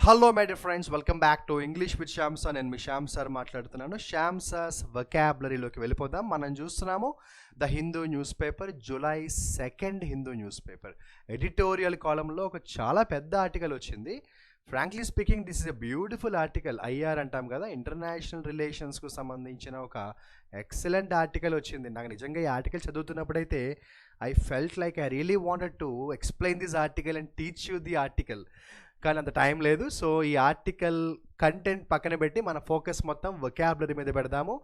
Hello my dear friends, welcome back to English with Shyam sir. నేను మీ Shyam sir మాట్లాడుతున్నాను. Shyam sirs వొకాబులరీలోకి వెళ్ళిపోదాం. మనం చూస్తున్నాము the Hindu news paper, July 2 Hindu newspaper editorial కాలంలో ఒక చాలా పెద్ద ఆర్టికల్ వచ్చింది. Frankly speaking, this is a beautiful article. IR అంటాం కదా, ఇంటర్నేషనల్ రిలేషన్స్కు సంబంధించిన ఒక ఎక్సలెంట్ ఆర్టికల్ వచ్చింది. నాకు నిజంగా ఈ ఆర్టికల్ చదువుతున్నప్పుడైతే I felt like I really wanted to explain this article and teach you the article, కానీ అంత టైం లేదు. సో ఈ ఆర్టికల్ కంటెంట్ పక్కన పెట్టి మన ఫోకస్ మొత్తం వొకాబులరీ మీద పెడదాము.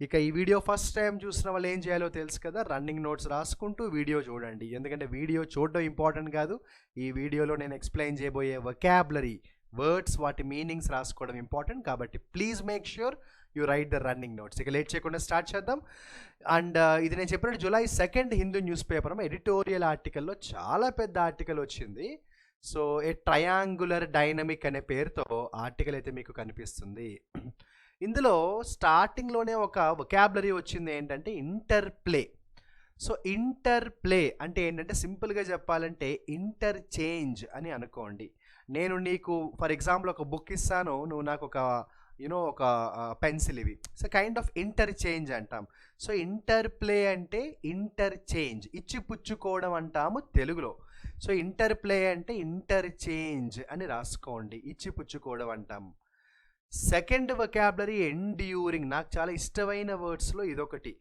ఇక ఈ వీడియో ఫస్ట్ టైం చూసిన వాళ్ళు ఏం చేయాలో తెలుసు కదా, రన్నింగ్ నోట్స్ రాసుకుంటూ వీడియో చూడండి. ఎందుకంటే వీడియో చూడడం ఇంపార్టెంట్ కాదు, ఈ వీడియోలో నేను ఎక్స్ప్లెయిన్ చేయబోయే వొకాబులరీ వర్డ్స్, వాటి మీనింగ్స్ రాసుకోవడం ఇంపార్టెంట్. కాబట్టి please make sure you write the running notes. ఇక లేట్ చేయకుండా స్టార్ట్ చేద్దాం. అండ్ ఇది నేను చెప్పినట్టు July 2 Hindu newspaper editorial ఆర్టికల్లో చాలా పెద్ద ఆర్టికల్ వచ్చింది. సో ఏ ట్రయాంగులర్ డైనమిక్ అనే పేరుతో ఆర్టికల్ అయితే మీకు కనిపిస్తుంది. ఇందులో స్టార్టింగ్లోనే ఒక వొకాబులరీ వచ్చింది, ఏంటంటే ఇంటర్ప్లే. సో ఇంటర్ప్లే అంటే ఏంటంటే సింపుల్గా చెప్పాలంటే ఇంటర్చేంజ్ అని అనుకోండి. నేను నీకు ఫర్ ఎగ్జాంపుల్ ఒక బుక్ ఇస్తాను, నువ్వు నాకు ఒక ఒక పెన్సిల్, ఇవి సో కైండ్ ఆఫ్ ఇంటర్చేంజ్ అంటాం. సో ఇంటర్ప్లే అంటే ఇంటర్చేంజ్, ఇచ్చి పుచ్చుకోవడం అంటాము తెలుగులో. సో ఇంటర్ప్లే అంటే ఇంటర్చేంజ్ అని రాసుకోండి, ఇచ్చి పుచ్చుకోవడం అంటాము. Second vocabulary enduring. నాకు చాలా ఇష్టమైన వర్డ్స్లో ఇదొకటి.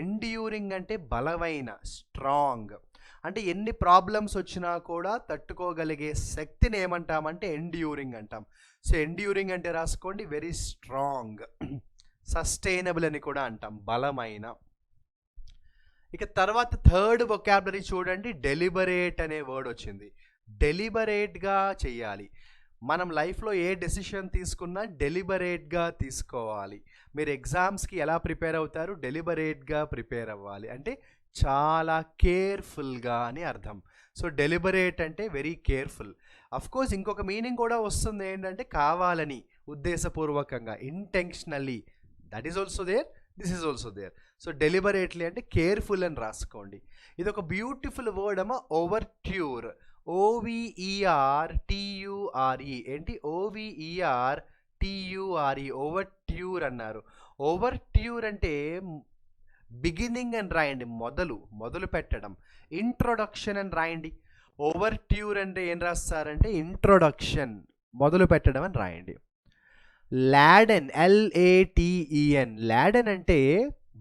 ఎండ్యూరింగ్ అంటే బలమైన, స్ట్రాంగ్. అంటే ఎన్ని ప్రాబ్లమ్స్ వచ్చినా కూడా తట్టుకోగలిగే శక్తిని ఏమంటామంటే ఎండ్యూరింగ్ అంటాం. సో ఎండ్యూరింగ్ అంటే రాసుకోండి వెరీ స్ట్రాంగ్. సస్టైనబుల్ అని కూడా అంటాం, బలమైన. ఇక తర్వాత థర్డ్ వొకాబులరీ చూడండి, డెలిబరేట్ అనే వర్డ్ వచ్చింది. డెలిబరేట్గా చేయాలి. మనం లైఫ్లో ఏ డెసిషన్ తీసుకున్నా డెలిబరేట్గా తీసుకోవాలి. మీరు ఎగ్జామ్స్కి ఎలా ప్రిపేర్ అవుతారు? డెలిబరేట్గా ప్రిపేర్ అవ్వాలి, అంటే చాలా కేర్ఫుల్గా అని అర్థం. సో డెలిబరేట్ అంటే వెరీ కేర్ఫుల్. అఫ్కోర్స్ ఇంకొక మీనింగ్ కూడా వస్తుంది, ఏంటంటే కావాలని, ఉద్దేశపూర్వకంగా, intentionally. That is also there, this is also there. So deliberately అంటే కేర్ఫుల్ అని రాసుకోండి. ఇది ఒక బ్యూటిఫుల్ వర్డ్ అమ్మా, ఓవర్ట్యూర్. OVERTURE. ఏంటి? OVERTURE, ఓవర్ట్యూర్ అన్నారు. ఓవర్ట్యూర్ అంటే బిగినింగ్ అని రాయండి, మొదలు పెట్టడం. ఇంట్రొడక్షన్ అని రాయండి. ఓవర్ట్యూర్ అంటే ఏం రాస్తారంటే ఇంట్రొడక్షన్, మొదలు పెట్టడం అని రాయండి. Laden, LATEN. లాడెన్ అంటే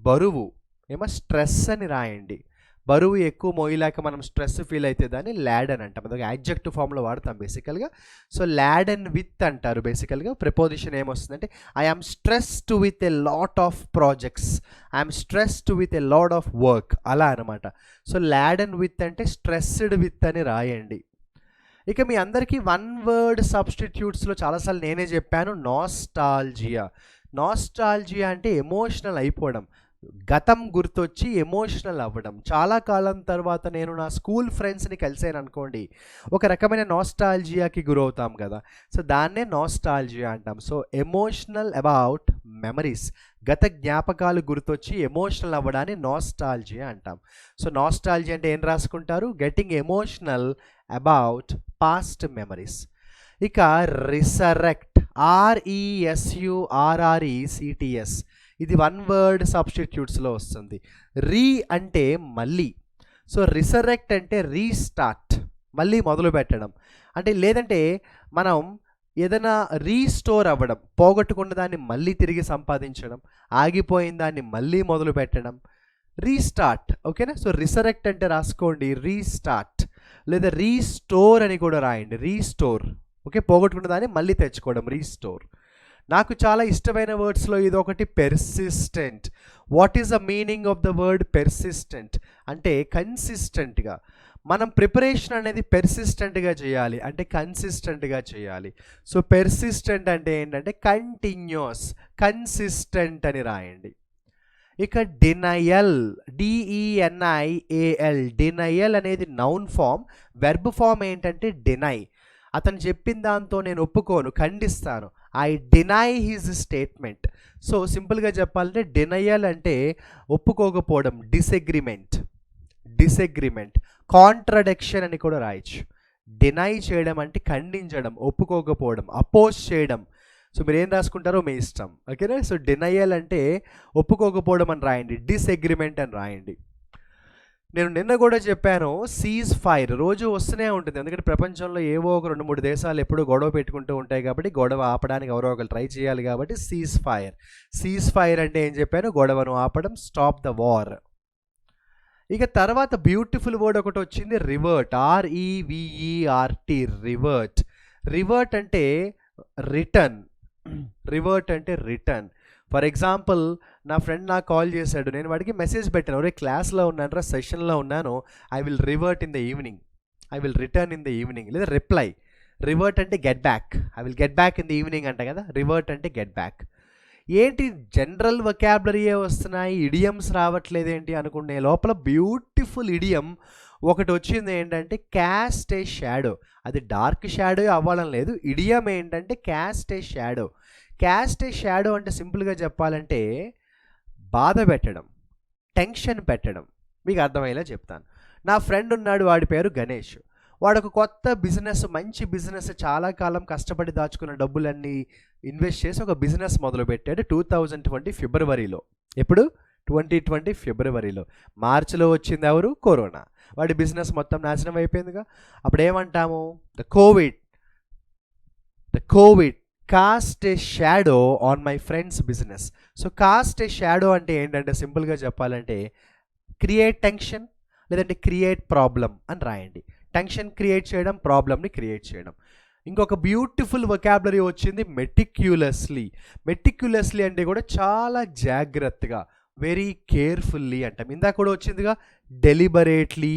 బరువు, ఏమో స్ట్రెస్ అని రాయండి. బరువు ఎక్కువ మోయలేక మనం స్ట్రెస్ ఫీల్ అయితే దాన్ని లాడెన్ అంటాం. అదొక యాడ్జెక్టివ్ ఫామ్లో వాడతాం బేసికల్గా. సో లాడెన్ విత్ అంటారు బేసికల్గా. ప్రిపోజిషన్ ఏమొస్తుందంటే I am stressed with a lot of projects, I'm stressed with a lot of work, అలా అనమాట. సో లాడెన్ విత్ అంటే స్ట్రెస్డ్ విత్ అని రాయండి. ఇక మీ అందరికీ వన్ వర్డ్ సబ్స్టిట్యూట్స్లో చాలాసార్లు నేనే చెప్పాను, నాస్టాల్జియా. నాస్టాల్జియా అంటే ఎమోషనల్ అయిపోవడం, గతం గుర్తొచ్చి ఎమోషనల్ అవ్వడం. చాలా కాలం తర్వాత నేను నా స్కూల్ ఫ్రెండ్స్ని కలిసాను అనుకోండి, ఒక రకమైన నాస్టాల్జియాకి గురవుతాం కదా. సో దాన్నే నాస్టాల్జియా అంటాం. సో ఎమోషనల్ అబౌట్ మెమరీస్, గత జ్ఞాపకాలు గుర్తొచ్చి ఎమోషనల్ అవ్వడాన్ని నాస్టాల్జియా అంటాం. సో నాస్టాల్జియా అంటే ఏం రాసుకుంటారు? Getting emotional about past memories. ఇక రిసరెక్ట్, RESURRECTS. ఇది వన్ వర్డ్ సబ్స్టిట్యూట్స్లో వస్తుంది. రీ అంటే మళ్ళీ. సో రిసరెక్ట్ అంటే రీస్టార్ట్, మళ్ళీ మొదలు పెట్టడం. అంటే లేదంటే మనం ఏదైనా రీస్టోర్ అవ్వడం, పోగొట్టుకున్న దాన్ని మళ్ళీ తిరిగి సంపాదించడం, ఆగిపోయిన దాన్ని మళ్ళీ మొదలు పెట్టడం, రీస్టార్ట్. ఓకేనా? సో రిసరెక్ట్ అంటే రాసుకోండి రీస్టార్ట్, లేదా రీస్టోర్ అని కూడా రాయండి, రీస్టోర్. ఓకే, పోగొట్టుకున్న దాన్ని మళ్ళీ తెచ్చుకోవడం, రీస్టోర్. నాకు చాలా ఇష్టమైన వర్డ్స్లో ఇది ఒకటి, persistent. What is the meaning of the word persistent? అంటే కన్సిస్టెంట్గా. మనం ప్రిపరేషన్ అనేది పెర్సిస్టెంట్గా చేయాలి, అంటే కన్సిస్టెంట్గా చేయాలి. సో పెర్సిస్టెంట్ అంటే ఏంటంటే కంటిన్యూస్, కన్సిస్టెంట్ అని రాయండి. ఇక డినయల్, DENIAL. డినయల్ అనేది నౌన్ ఫామ్, వెర్బ్ ఫామ్ ఏంటంటే డినై. అతను చెప్పిన దాంతో నేను ఒప్పుకోను, ఖండిస్తాను. I deny his statement. So సింపుల్గా చెప్పాలంటే డినయల్ అంటే ఒప్పుకోకపోవడం, డిసెగ్రిమెంట్. కాంట్రడిక్షన్ అని కూడా రాయొచ్చు. డినై చేయడం అంటే ఖండించడం, ఒప్పుకోకపోవడం, అపోజ్ చేయడం. సో మీరు ఏం రాసుకుంటారో మీ ఇష్టం. ఓకేనా? సో డినయల్ అంటే ఒప్పుకోకపోవడం అని రాయండి, డిస్అగ్రిమెంట్ అని రాయండి. నేను నిన్న కూడా చెప్పాను, సీజ్ ఫైర్ రోజు వస్తూనే ఉంటుంది. ఎందుకంటే ప్రపంచంలో ఏవో ఒక 2-3 దేశాలు ఎప్పుడూ గొడవ పెట్టుకుంటూ ఉంటాయి కాబట్టి గొడవ ఆపడానికి ఎవరో ఒకరు ట్రై చేయాలి కాబట్టి సీజ్ ఫైర్. సీజ్ ఫైర్ అంటే ఏం చెప్పాను? గొడవను ఆపడం, స్టాప్ ద వార్. ఇక తర్వాత బ్యూటిఫుల్ వర్డ్ ఒకటి వచ్చింది, రివర్ట్. REVERT, revert. రివర్ట్ అంటే రిటర్న్. రివర్ట్ అంటే రిటర్న్. ఫర్ ఎగ్జాంపుల్, నా ఫ్రెండ్ నాకు కాల్ చేశాడు, నేను వాడికి మెసేజ్ పెట్టాను, ఒరే క్లాస్లో ఉన్నాను రా, సెషన్లో ఉన్నాను, I will revert in the evening, I will return in the evening, లేదా రిప్లై. రివర్ట్ అంటే get back, I will get back in the evening అంట కదా. రివర్ట్ అంటే గెట్ బ్యాక్. ఏంటి జనరల్ వొకాబులరీయే వస్తున్నాయి, ఇడియమ్స్ రావట్లేదేంటి అనుకునే లోపల బ్యూటిఫుల్ ఇడియం ఒకటి వచ్చింది. ఏంటంటే క్యాస్ట్ ఏ షాడో. అది డార్క్ షాడో అవ్వడం లేదు. ఇడియం ఏంటంటే క్యాస్ట్ ఏ షాడో. క్యాస్ట్ ఏ షాడో అంటే సింపుల్గా చెప్పాలంటే బాధ పెట్టడం, టెన్షన్ పెట్టడం. మీకు అర్థమయ్యేలా చెప్తాను. నా ఫ్రెండ్ ఉన్నాడు, వాడి పేరు గణేష్. వాడు ఒక కొత్త బిజినెస్, మంచి బిజినెస్, చాలా కాలం కష్టపడి దాచుకున్న డబ్బులన్నీ ఇన్వెస్ట్ చేసి ఒక బిజినెస్ మొదలుపెట్టాడు 2020 ఫిబ్రవరిలో. ఎప్పుడు? 2020 ఫిబ్రవరిలో. మార్చిలో వచ్చింది ఎవరు? కరోనా. వాడి బిజినెస్ మొత్తం నాశనం అయిపోయిందిగా. అప్పుడు ఏమంటాము? The Covid cost A shadow on my friends business. So cost A shadow అంటే ఏంటంటే సింపుల్గా చెప్పాలంటే క్రియేట్ టెన్షన్, లేదంటే క్రియేట్ ప్రాబ్లం అని రాయండి. టెన్షన్ క్రియేట్ చేయడం, ప్రాబ్లమ్ని క్రియేట్ చేయడం. ఇంకొక బ్యూటిఫుల్ వొకాబులరీ వచ్చింది, మెటిక్యులస్లీ. మెటిక్యులస్లీ అంటే కూడా చాలా జాగ్రత్తగా, వెరీ కేర్ఫుల్లీ అంటాం. ఇందాక కూడా వచ్చిందిగా, deliberately,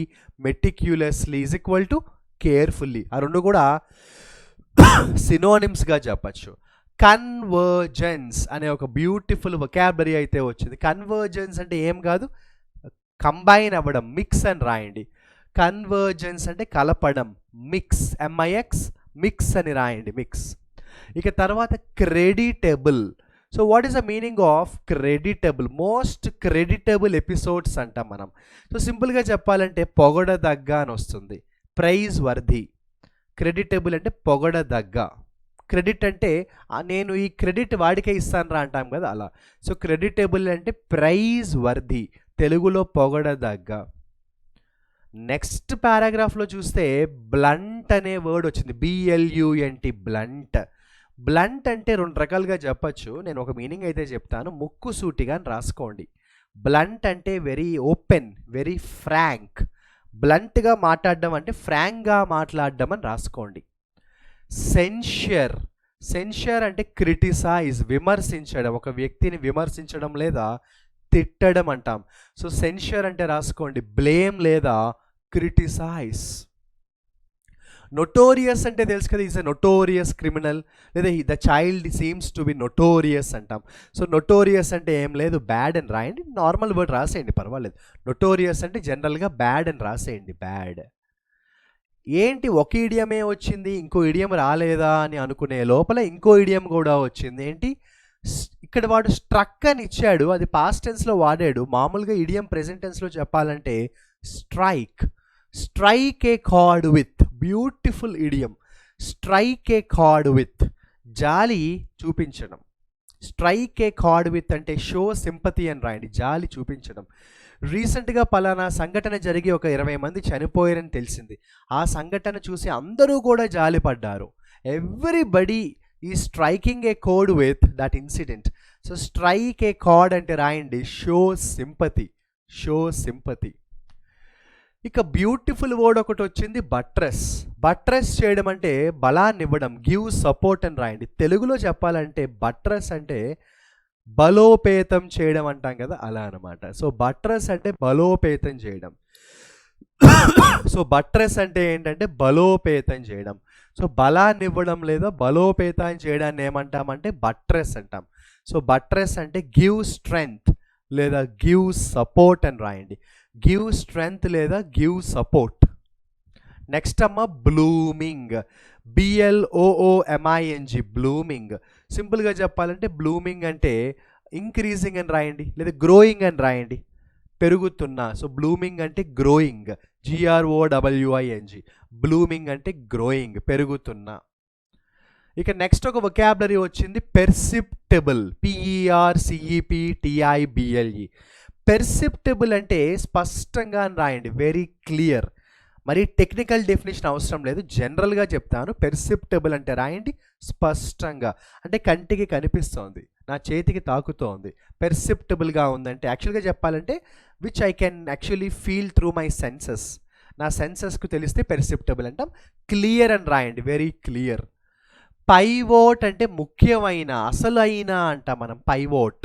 meticulously is equal to carefully. ఆ రెండు కూడా సినోనిమ్స్గా చెప్పచ్చు. కన్వర్జెన్స్ అనే ఒక బ్యూటిఫుల్ వొకాబులరీ అయితే వచ్చింది. కన్వర్జెన్స్ అంటే ఏం కాదు, కంబైన్ అవ్వడం, మిక్స్ అని రాయండి. కన్వర్జెన్స్ అంటే కలపడం, మిక్స్, MIX, మిక్స్ అని రాయండి, మిక్స్. ఇక తర్వాత creditable. So what is the meaning of creditable? Most creditable episodes అంటాం మనం. సో సింపుల్గా చెప్పాలంటే పొగడదగ్గ అని వస్తుంది, ప్రైజ్ వర్ది. క్రెడిటబుల్ అంటే పొగడదగ్గ. క్రెడిట్ అంటే నేను ఈ క్రెడిట్ వాడికే ఇస్తాను రా అంటాం కదా, అలా. సో క్రెడిటబుల్ అంటే ప్రైజ్ వర్ది, తెలుగులో పొగడదగ్గ. నెక్స్ట్ పారాగ్రాఫ్లో చూస్తే బ్లంట్ అనే వర్డ్ వచ్చింది, BLUNT, బ్లంట్. బ్లంట్ అంటే రెండు రకాలుగా చెప్పచ్చు. నేను ఒక మీనింగ్ అయితే చెప్తాను, ముక్కు సూటిగా అని రాసుకోండి. బ్లంట్ అంటే వెరీ ఓపెన్, వెరీ ఫ్రాంక్. బ్లంట్గా మాట్లాడడం అంటే ఫ్రాంక్గా మాట్లాడడం అని రాసుకోండి. సెన్షియర్. సెన్షియర్ అంటే క్రిటిసైజ్, విమర్శించడం, ఒక వ్యక్తిని విమర్శించడం లేదా తిట్టడం అంటాం. సో సెన్షియర్ అంటే రాసుకోండి, బ్లేమ్ లేదా క్రిటిసైజ్. నొటోరియస్ అంటే తెలుసు కదా, ఈజ్ ఎ నొటోరియస్ క్రిమినల్, లేదా the child seems to be notorious అంటాం. సో నొటోరియస్ అంటే ఏం లేదు, బ్యాడ్ అని రాయండి. నార్మల్ వర్డ్ రాసేయండి, పర్వాలేదు. నొటోరియస్ అంటే జనరల్గా బ్యాడ్ అని రాసేయండి, బ్యాడ్. ఏంటి ఒక ఇడియమే వచ్చింది, ఇంకో ఇడియం రాలేదా అని అనుకునే లోపల ఇంకో ఇడియం కూడా వచ్చింది. ఏంటి? ఇక్కడ వాడు స్ట్రక్ అని ఇచ్చాడు, అది పాస్ట్ టెన్స్లో వాడాడు. మామూలుగా ఇడియం ప్రెజెంట్ టెన్స్లో చెప్పాలంటే strike. Strike A card with, beautiful idiom. Strike A card with, జాలి చూపించడం. స్ట్రైక్ ఏ కార్డ్ విత్ అంటే షో సింపతి అని రాయండి, జాలి చూపించడం. రీసెంట్గా పలానా సంఘటన జరిగి ఒక 20 మంది చనిపోయారని తెలిసింది. ఆ సంఘటన చూసి అందరూ కూడా జాలి పడ్డారు. ఎవ్రీబడి ఈ striking A code with that incident. So strike A card అంటే రాయండి షో సింపతి, షో సింపతి. ఇక బ్యూటిఫుల్ వర్డ్ ఒకటి వచ్చింది, బట్రెస్. బట్రెస్ చేయడం అంటే బలాన్ని ఇవ్వడం, గివ్ సపోర్ట్ అని రాయండి. తెలుగులో చెప్పాలంటే బట్రెస్ అంటే బలోపేతం చేయడం అంటాం కదా, అలా అనమాట. సో బట్రెస్ అంటే బలోపేతం చేయడం. సో బట్రెస్ అంటే ఏంటంటే బలోపేతం చేయడం. సో బలాన్ని ఇవ్వడం లేదా బలోపేతం చేయడాన్ని ఏమంటామంటే బట్రెస్ అంటాం. సో బట్రెస్ అంటే గివ్ స్ట్రెంగ్త్ లేదా గివ్ సపోర్ట్ అని రాయండి. గివ్ స్ట్రెంగ్త్ లేదా గివ్ సపోర్ట్. నెక్స్ట్ అమ్మ బ్లూమింగ్, BLOOMING, బ్లూమింగ్. సింపుల్గా చెప్పాలంటే బ్లూమింగ్ అంటే ఇంక్రీజింగ్ అని రాయండి లేదా గ్రోయింగ్ అని రాయండి. పెరుగుతున్న. సో బ్లూమింగ్ అంటే గ్రోయింగ్, GROWING. బ్లూమింగ్ అంటే గ్రోయింగ్, పెరుగుతున్న. ఇక నెక్స్ట్ ఒక వొకాబులరీ వచ్చింది పెర్సిప్టబుల్, PERCEPTIBLE. పెర్సిప్టబుల్ అంటే స్పష్టంగా అని రాయండి, వెరీ క్లియర్. మరి టెక్నికల్ డెఫినేషన్ అవసరం లేదు, జనరల్గా చెప్తాను. పెర్సిప్టబుల్ అంటే రాయండి స్పష్టంగా, అంటే కంటికి కనిపిస్తోంది, నా చేతికి తాకుతోంది. పెర్సిప్టబుల్గా ఉందంటే యాక్చువల్గా చెప్పాలంటే which I can actually feel through my senses, నా సెన్సెస్కు తెలిస్తే పెర్సిప్టబుల్ అంటాం. క్లియర్ అని రాయండి, వెరీ క్లియర్. పైవోట్ అంటే ముఖ్యమైన, అసలైన అంటాం మనం. Pivot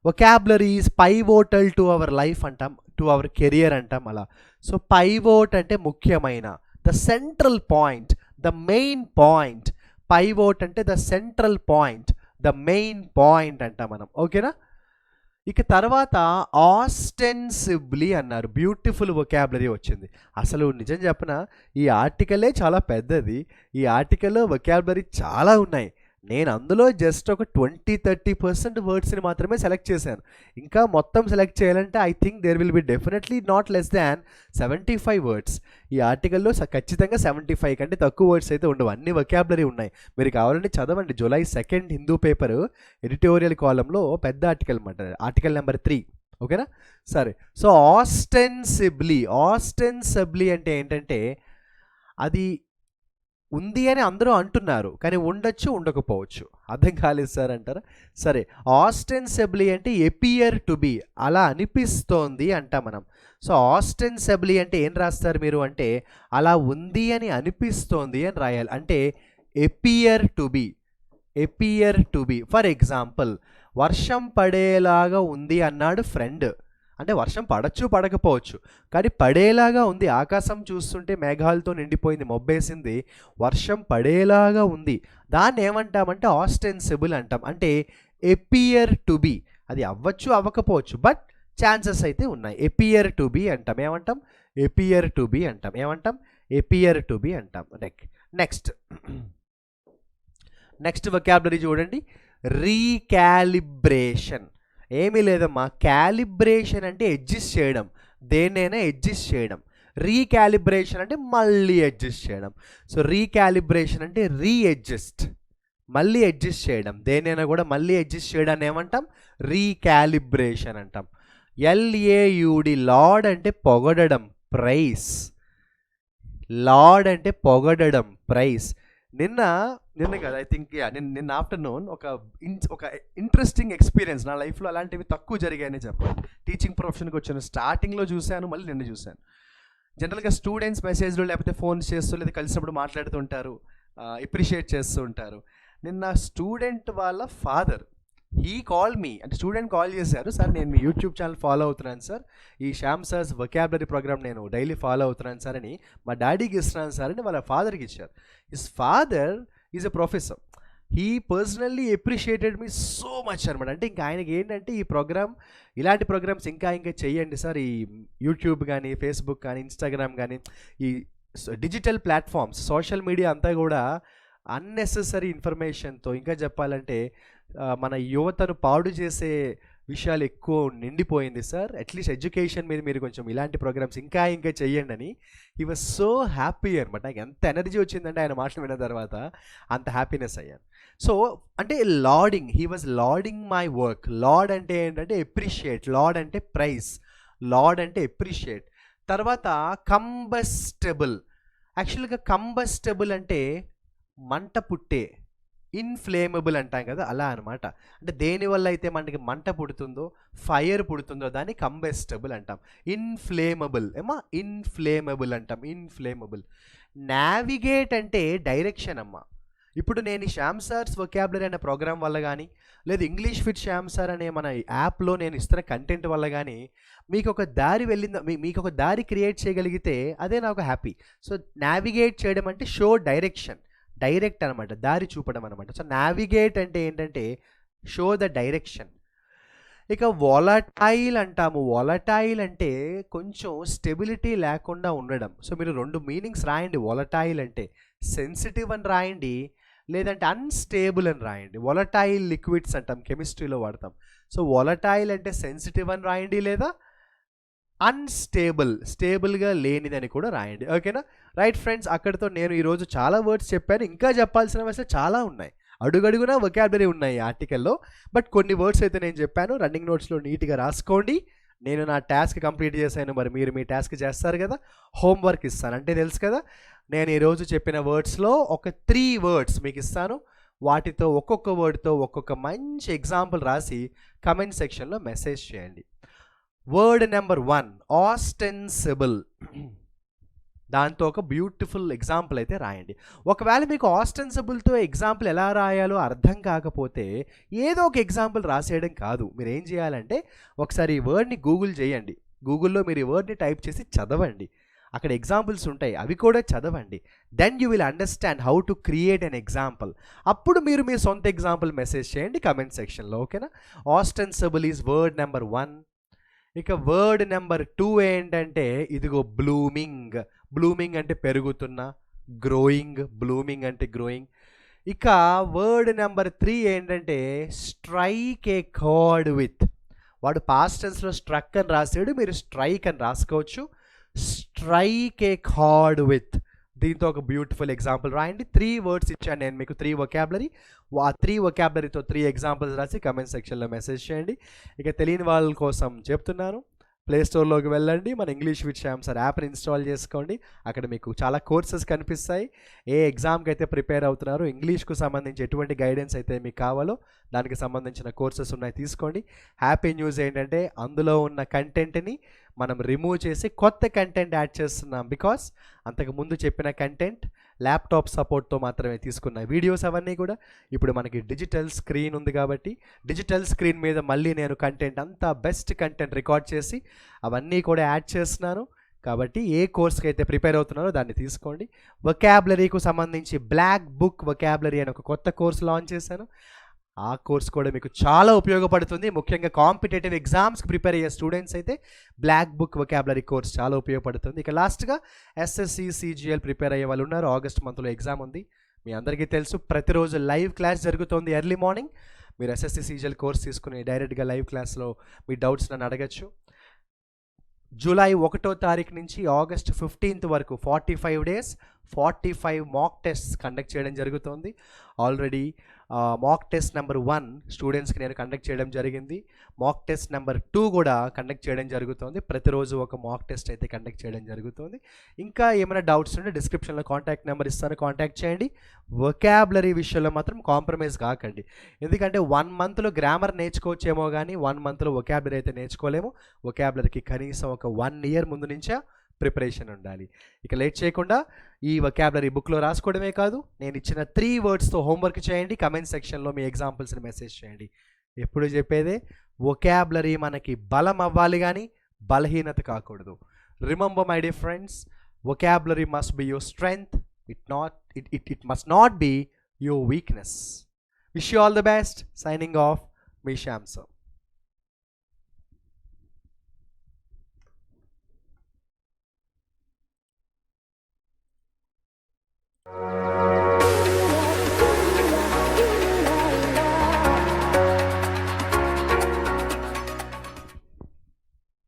vocabulary is pivotal to our life అంటాం, టు అవర్ కెరియర్ అంటాం అలా. సో పైవోట్ అంటే ముఖ్యమైన, the central point, the main point. Pivot అంటే the central point, the main point అంటాం మనం. ఓకేనా? ఇక తర్వాత ఆస్టెన్సిబ్లీ అన్నారు, బ్యూటిఫుల్ వొకాబులరీ వచ్చింది. అసలు నిజం చెప్పన, ఈ ఆర్టికలే చాలా పెద్దది, ఈ ఆర్టికల్లో వొకాబులరీ చాలా ఉన్నాయి. నేను అందులో జస్ట్ ఒక 20-30% వర్డ్స్ని మాత్రమే సెలెక్ట్ చేశాను. ఇంకా మొత్తం సెలెక్ట్ చేయాలంటే I think there will be definitely not less than 75 words. ఈ ఆర్టికల్లో ఖచ్చితంగా 75 కంటే తక్కువ వర్డ్స్ అయితే ఉండవు, అన్ని వొకాబులరీ ఉన్నాయి. మీరు కావాలంటే చదవండి, జూలై 2 హిందూ పేపరు ఎడిటోరియల్ కాలంలో పెద్ద ఆర్టికల్ అన్నమాట, ఆర్టికల్ నెంబర్ 3. ఓకేనా? సరే. సో ఆస్టెన్సిబ్లీ అంటే ఏంటంటే అది ఉంది అని అందరూ అంటున్నారు, కానీ ఉండొచ్చు ఉండకపోవచ్చు. అర్థం కాలేదు సార్ అంటారా? సరే. ఆస్టెన్సిబ్లీ అంటే ఎపియర్ టు బి, అలా అనిపిస్తోంది అంటాం మనం. సో ఆస్టెన్సిబ్లీ అంటే ఏం రాస్తారు మీరు అంటే అలా ఉంది అని అనిపిస్తోంది అని రాయాలి, అంటే appear to be, appear to be. For example, వర్షం పడేలాగా ఉంది అన్నాడు ఫ్రెండ్, అంటే వర్షం పడచ్చు పడకపోవచ్చు, కానీ పడేలాగా ఉంది. ఆకాశం చూస్తుంటే మేఘాలతో నిండిపోయింది, మొబ్బేసింది, వర్షం పడేలాగా ఉంది. దాన్ని ఏమంటామంటే ఆస్టెన్సిబుల్ అంటాం, అంటే ఎపియర్ టు బి. అది అవ్వచ్చు అవ్వకపోవచ్చు, బట్ ఛాన్సెస్ అయితే ఉన్నాయి. ఎపియర్ టు బి అంటాం. ఏమంటాం? ఎపియర్ టు బి అంటాం. ఏమంటాం? ఎపియర్ టు బి అంటాం. నెక్స్ట్ వొకాబులరీ చూడండి, రీకాలిబ్రేషన్. ఏమీ లేదమ్మా, క్యాలిబ్రేషన్ అంటే అడ్జస్ట్ చేయడం, దేన్నైనా అడ్జస్ట్ చేయడం. రీకాలిబ్రేషన్ అంటే మళ్ళీ అడ్జస్ట్ చేయడం. సో రీకాలిబ్రేషన్ అంటే రీఅడ్జస్ట్, మళ్ళీ అడ్జస్ట్ చేయడం, దేన్నైనా కూడా మళ్ళీ అడ్జస్ట్ చేయడాన్ని ఏమంటాం? రీకాలిబ్రేషన్ అంటాం. LAUD, లార్డ్ అంటే పొగడడం, ప్రైస్. లార్డ్ అంటే పొగడడం, ప్రైస్. నిన్న కదా ఐ థింక్, నిన్న ఆఫ్టర్నూన్ ఒక ఇంట్రెస్టింగ్ ఎక్స్పీరియన్స్ నా లైఫ్లో, అలాంటివి తక్కువ జరిగాయని చెప్పాలి. టీచింగ్ ప్రొఫెషన్కి వచ్చాను, స్టార్టింగ్లో చూశాను, మళ్ళీ నిన్న చూశాను. జనరల్గా స్టూడెంట్స్ మెసేజ్లు లేకపోతే ఫోన్స్ చేస్తూ లేదా కలిసినప్పుడు మాట్లాడుతూ ఉంటారు, ఎప్రిషియేట్ చేస్తూ ఉంటారు. నిన్న స్టూడెంట్ వాళ్ళ ఫాదర్ హీ కాల్ మీ, అంటే స్టూడెంట్ కాల్ చేశారు, సార్ నేను మీ యూట్యూబ్ ఛానల్ ఫాలో అవుతున్నాను సార్, ఈ శ్యామ్ సార్స్ వొకాబులరీ ప్రోగ్రామ్ నేను డైలీ ఫాలో అవుతున్నాను సార్ అని మా డాడీకి ఇస్తున్నాను సార్ అని వాళ్ళ ఫాదర్కి ఇచ్చారు. His father is a professor. He personally appreciated me so much అనమాట. అంటే ఇంకా ఆయనకి ఏంటంటే ఈ ప్రోగ్రామ్, ఇలాంటి ప్రోగ్రామ్స్ ఇంకా చేయండి సార్, ఈ యూట్యూబ్ కానీ ఫేస్బుక్ కానీ ఇన్స్టాగ్రామ్ కానీ ఈ డిజిటల్ ప్లాట్ఫామ్స్, సోషల్ మీడియా అంతా కూడా అన్నెసెసరీ ఇన్ఫర్మేషన్తో, ఇంకా చెప్పాలంటే మన యువతను పాడు చేసే విషయాలు ఎక్కువ నిండిపోయింది సార్, అట్లీస్ట్ ఎడ్యుకేషన్ మీద మీరు కొంచెం ఇలాంటి ప్రోగ్రామ్స్ ఇంకా చెయ్యండి అని. హీ వాజ్ సో హ్యాపీ అనమాట. నాకు ఎంత ఎనర్జీ వచ్చిందంటే ఆయన మాటలు విన్న తర్వాత అంత హ్యాపీనెస్ అయ్యాను. సో అంటే lauding, he was lauding my work. Laud అంటే ఏంటంటే ఎప్రిషియేట్, లార్డ్ అంటే ప్రైజ్, లార్డ్ అంటే ఎప్రిషియేట్. తర్వాత కంబస్టబుల్. యాక్చువల్గా కంబస్టబుల్ అంటే మంట పుట్టే, ఇన్ఫ్లేమబుల్ అంటాం కదా, అలా అనమాట. అంటే దేనివల్ల అయితే మనకి మంట పుడుతుందో, ఫైర్ పుడుతుందో దాన్ని కంబెస్టబుల్ అంటాం. ఇన్ఫ్లేమబుల్ ఇన్ఫ్లేమబుల్ అంటాం, ఇన్ఫ్లేమబుల్. నావిగేట్ అంటే డైరెక్షన్ అమ్మ. ఇప్పుడు నేను ఈ శ్యామ్ సార్స్ వొకాబులరీ అనే ప్రోగ్రామ్ వల్ల కానీ, లేదా ఇంగ్లీష్ విత్ శ్యామ్ సార్ అనే మన యాప్లో నేను ఇస్తున్న కంటెంట్ వల్ల కానీ మీకు ఒక దారి వెళ్ళిందో, మీకు ఒక దారి క్రియేట్ చేయగలిగితే అదే నాకు హ్యాపీ. సో నావిగేట్ చేయడం అంటే షో డైరెక్షన్, డైరెక్ట్ అనమాట, దారి చూపడం అనమాట. సో నావిగేట్ అంటే ఏంటంటే షో ద డైరెక్షన్. ఇక వాలటైల్ అంటాము. వాలటైల్ అంటే కొంచెం స్టెబిలిటీ లేకుండా ఉండడం. సో మీరు రెండు మీనింగ్స్ రాయండి. వాలటైల్ అంటే సెన్సిటివ్ అని రాయండి, లేదంటే అన్స్టేబుల్ అని రాయండి. వాలటైల్ లిక్విడ్స్ అంటాం, కెమిస్ట్రీలో వాడతాం. సో వాలటైల్ అంటే సెన్సిటివ్ అని రాయండి, లేదా అన్స్టేబుల్, స్టేబుల్గా లేనిదని కూడా రాయండి. ఓకేనా? రైట్ ఫ్రెండ్స్, అక్కడితో నేను ఈరోజు చాలా వర్డ్స్ చెప్పాను. ఇంకా చెప్పాల్సినవి అసలు చాలా ఉన్నాయి. అడుగడుగునా వొకాబులరీ ఉన్నాయి ఆర్టికల్లో. బట్ కొన్ని వర్డ్స్ అయితే నేను చెప్పాను. రన్నింగ్ నోట్స్లో నీట్గా రాసుకోండి. నేను నా టాస్క్ కంప్లీట్ చేశాను. మరి మీరు మీ టాస్క్ చేస్తారు కదా, హోంవర్క్ ఇస్తాను. అంటే తెలుసు కదా, నేను ఈరోజు చెప్పిన వర్డ్స్లో ఒక 3 వర్డ్స్ మీకు ఇస్తాను. వాటితో ఒక్కొక్క వర్డ్తో ఒక్కొక్క మంచి ఎగ్జాంపుల్ రాసి కమెంట్ సెక్షన్లో మెసేజ్ చేయండి. Word number 1 ostensible. దాంతో ఒక బ్యూటిఫుల్ ఎగ్జాంపుల్ అయితే రాయండి. ఒకవేళ మీకు ఆస్టెన్సిబుల్తో ఎగ్జాంపుల్ ఎలా రాయాలో అర్థం కాకపోతే ఏదో ఒక ఎగ్జాంపుల్ రాసేయడం కాదు. మీరు ఏం చేయాలంటే ఒకసారి ఈ వర్డ్ని గూగుల్ చేయండి. గూగుల్లో మీరు ఈ వర్డ్ని టైప్ చేసి చదవండి. అక్కడ ఎగ్జాంపుల్స్ ఉంటాయి, అవి కూడా చదవండి. Then you will understand how to create an example. అప్పుడు మీరు మీ సొంత ఎగ్జాంపుల్ మెసేజ్ చేయండి కమెంట్ సెక్షన్లో. ఓకేనా? Ostensible is word number 1. ఇక వర్డ్ నెంబర్ 2 ఏంటంటే ఇదిగో బ్లూమింగ్. బ్లూమింగ్ అంటే పెరుగుతున్న, గ్రోయింగ్. బ్లూమింగ్ అంటే గ్రోయింగ్. ఇక వర్డ్ నెంబర్ 3 ఏంటంటే స్ట్రైక్ ఏ కార్డ్ విత్. వాడు పాస్ట్ టెన్స్లో స్ట్రక్ అని రాసాడు, మీరు స్ట్రైక్ అని రాసుకోవచ్చు. Strike A card with. దీంతో ఒక బ్యూటిఫుల్ ఎగ్జాంపుల్ రాయండి. 3 వర్డ్స్ ఇచ్చాను నేను మీకు, 3 వొకాబులరీ. ఆ 3 వొకాబులరీతో 3 ఎగ్జాంపుల్స్ రాసి కమెంట్ సెక్షన్లో మెసేజ్ చేయండి. ఇక తెలియని వాళ్ళ కోసం చెప్తున్నాను, ప్లే స్టోర్లోకి వెళ్ళండి, మన ఇంగ్లీష్ విత్ శ్యామ్ సార్ యాప్ని ఇన్స్టాల్ చేసుకోండి. అక్కడ మీకు చాలా కోర్సెస్ కనిపిస్తాయి. ఏ ఎగ్జామ్కి అయితే ప్రిపేర్ అవుతున్నారో, ఇంగ్లీష్కు సంబంధించి ఎటువంటి గైడెన్స్ అయితే మీకు కావాలో దానికి సంబంధించిన కోర్సెస్ ఉన్నాయి, తీసుకోండి. హ్యాపీ న్యూస్ ఏంటంటే అందులో ఉన్న కంటెంట్ని మనం రిమూవ్ చేసి కొత్త కంటెంట్ యాడ్ చేస్తున్నాం. బికాస్ అంతకుముందు చెప్పిన కంటెంట్ ల్యాప్టాప్ సపోర్ట్తో మాత్రమే తీసుకున్న వీడియోస్ అవన్నీ కూడా ఇప్పుడు మనకి డిజిటల్ స్క్రీన్ ఉంది కాబట్టి డిజిటల్ స్క్రీన్ మీద మళ్ళీ నేను కంటెంట్ అంతా బెస్ట్ కంటెంట్ రికార్డ్ చేసి అవన్నీ కూడా యాడ్ చేస్తున్నాను. కాబట్టి ఏ కోర్స్కి అయితే ప్రిపేర్ అవుతున్నారో దాన్ని తీసుకోండి. వొకాబులరీకి సంబంధించి బ్లాక్ బుక్ వొకాబులరీ అని ఒక కొత్త కోర్స్ లాంచ్ చేశాను. ఆ కోర్స్ కూడా మీకు చాలా ఉపయోగపడుతుంది. ముఖ్యంగా కాంపిటేటివ్ ఎగ్జామ్స్కి ప్రిపేర్ అయ్యే స్టూడెంట్స్ అయితే బ్లాక్ బుక్ వొకాబులరీ కోర్స్ చాలా ఉపయోగపడుతుంది. ఇక లాస్ట్గా ఎస్ఎస్సి సిజిఎల్ ప్రిపేర్ అయ్యే వాళ్ళు ఉన్నారు. ఆగస్ట్ మంత్లో ఎగ్జామ్ ఉంది, మీ అందరికీ తెలుసు. ప్రతిరోజు లైవ్ క్లాస్ జరుగుతుంది ఎర్లీ మార్నింగ్. మీరు ఎస్ఎస్సి సిజిఎల్ కోర్స్ తీసుకుని డైరెక్ట్గా లైవ్ క్లాస్లో మీ డౌట్స్ నన్ను అడగచ్చు. జూలై 1వ తారీఖు నుంచి ఆగస్ట్ 15th వరకు 45 days 45 మాక్ టెస్ట్ కండక్ట్ చేయడం జరుగుతుంది. ఆల్రెడీ మాక్ టెస్ట్ నెంబర్ 1 స్టూడెంట్స్కి నేను కండక్ట్ చేయడం జరిగింది. మాక్ టెస్ట్ నెంబర్ 2 కూడా కండక్ట్ చేయడం జరుగుతుంది. ప్రతిరోజు ఒక మాక్ టెస్ట్ అయితే కండక్ట్ చేయడం జరుగుతుంది. ఇంకా ఏమైనా డౌట్స్ ఉంటే డిస్క్రిప్షన్లో కాంటాక్ట్ నెంబర్ ఇస్తాను, కాంటాక్ట్ చేయండి. వొకాబులరీ విషయంలో మాత్రం కాంప్రమైజ్ కాకండి. ఎందుకంటే 1 monthలో గ్రామర్ నేర్చుకోవచ్చేమో కానీ 1 monthలో వొకాబులరీ అయితే నేర్చుకోలేము. వొకాబులరీకి కనీసం ఒక 1 year ముందు నుంచే ప్రిపరేషన్ ఉండాలి. ఇక లేట్ చేయకుండా ఈ వొకాబులరీ బుక్లో రాసుకోవడమే కాదు, నేను ఇచ్చిన 3 wordsతో హోంవర్క్ చేయండి. కమెంట్ సెక్షన్లో మీ ఎగ్జాంపుల్స్ని మెసేజ్ చేయండి. ఎప్పుడు చెప్పేదే, వొకాబులరీ మనకి బలం అవ్వాలి కానీ బలహీనత కాకూడదు. Remember my dear friends, vocabulary must be your strength, it must not be your weakness. Wish you all the best. Signing off, me Shyam sir.